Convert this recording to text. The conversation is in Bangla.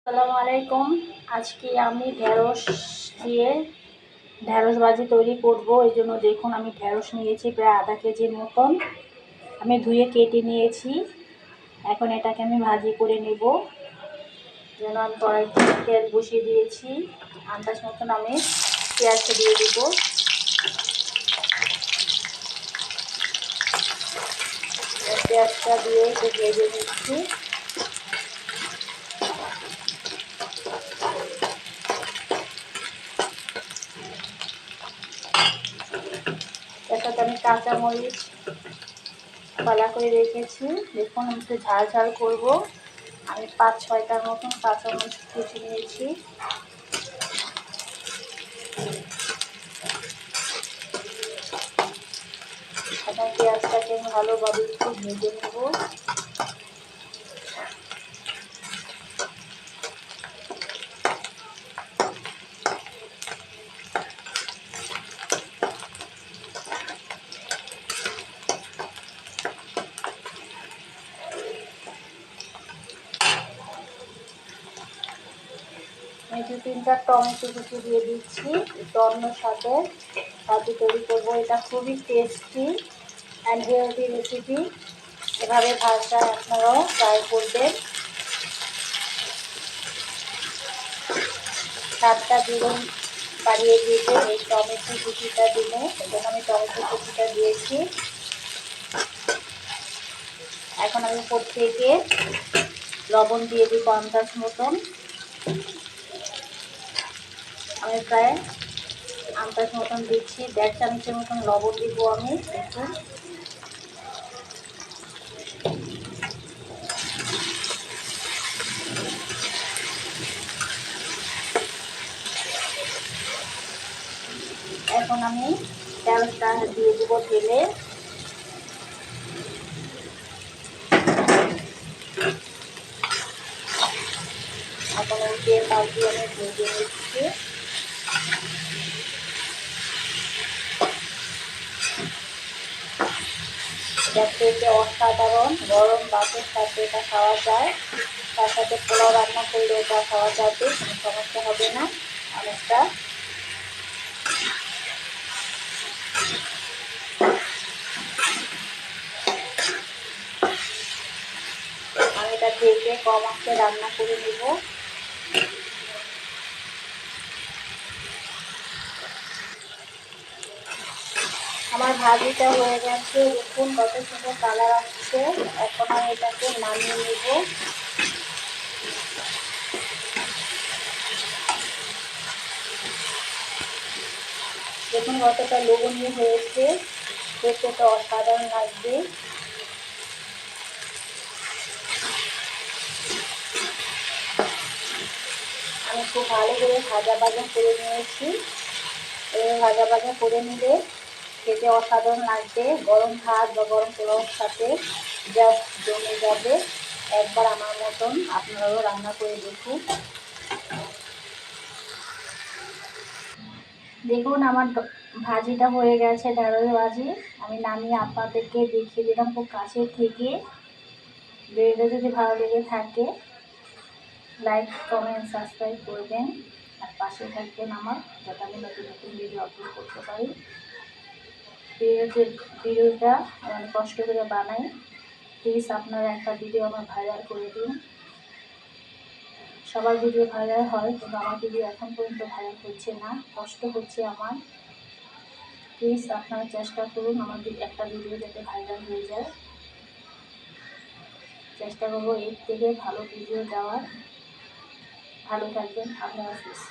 আসসালামু আলাইকুম। আজকে আমি ঢেঁড়স দিয়ে ঢেঁড়স ভাজি তৈরি করব। এই জন্য দেখুন আমি ঢেঁড়স নিয়েছি প্রায় আধা কেজির মতন। আমি ধুয়ে কেটে নিয়েছি। এখন এটাকে আমি ভাজি করে নেব। যেন আমি কড়াইতে তেল বসিয়ে দিয়েছি। আন্দাজ মতন আমি পেঁয়াজটা দিয়ে দেব। পেঁয়াজটা দিয়ে একটু ভেজে নিচ্ছি। এর সাথে আমি কাঁচামরিচ পালা করে রেখেছি। দেখুন আমি একটু ঝাল ঝাল করবো। আমি 5-6টার মতন কাঁচামরিচ কুচি নিয়েছি। এখন পেঁয়াজটাকে আমি ভালোভাবে একটু ভেজে নেব। আমি 2-3টা টমেটো কুচি দিয়ে দিচ্ছি। টমেটোর সাথে ভাজি তৈরি করবো। এটা খুবই টেস্টি অ্যান্ড হেলদি রেসিপি। এভাবে ভাজটা আপনারাও ট্রাই করবেন। স্বাদটা দ্বিগুণ বাড়িয়ে দিয়েছে এই টমেটো কুচিটা দিলে। এবং আমি টমেটো কুচিটা দিয়েছি। এখন আমি উপর থেকে লবণ দিয়ে দিব আন্দাজ মতন। আমি প্রায় আন্দাজ মতন দিচ্ছি। 1.5 চামচের মতন লবণ দিব আমি। দেখুন এখন আমি ঢেঁড়সটা দিয়ে দিব তেলে। এখন উল্টে পাল্টে আমি ভেজে নিচ্ছি। এটা খেতে অসাধারণ। গরম ভাতের সাথে এটা খাওয়া যায়। তার সাথে পোলাও রান্না করলে এটা খাওয়া যাবে, কোনো সমস্যা হবে না। অনেকটা আমি এটা ঢেকে কম আঁচে রান্না করে নেব। আমার ভাজিটা হয়ে গেছে। দেখুন কত সুন্দর কালার আসছে। এখন আমি এটাকে নামিয়ে নেব। দেখুন কতটা লোভনীয় হয়েছে। দেখতে তো অসাধারণ লাগবে। আমি খুব ভালো করে ভাজা করে নিয়েছি। এভাবে ভাজা করে নিলে খেতে অসাধারণ লাগবে। গরম ভাত বা গরম পোলাওর সাথে জাস্ট জমে যাবে। একবার আমার মতন আপনারাও রান্না করে দেখুন। দেখুন আমার ভাজিটা হয়ে গেছে, ঢেঁড়স ভাজি। আমি নামিয়ে আপনাদেরকে দেখিয়ে দিলাম খুব কাছের থেকে। ভিডিওটা যদি ভালো লেগে থাকে লাইক কমেন্ট সাবস্ক্রাইব করবেন আর পাশে থাকবেন আমার, যাতে আমি নতুন নতুন ভিডিও আপলোড করতে পারি। ভিডিওটা আমি কষ্ট করে বানাই। প্লিজ আপনারা একটা ভিডিও আমার ভাইরাল করে দিন। সবার ভিডিও ভাইরাল হয়, কিন্তু আমার ভিডিও এখন পর্যন্ত ভাইরাল হচ্ছে না। কষ্ট হচ্ছে আমার। প্লিজ আপনারা চেষ্টা করুন আমার একটা ভিডিও যাতে ভাইরাল হয়ে যায়। চেষ্টা করবো এর থেকে ভালো ভিডিও দেওয়ার। ভালো থাকবেন। আল্লাহ হাফিজ।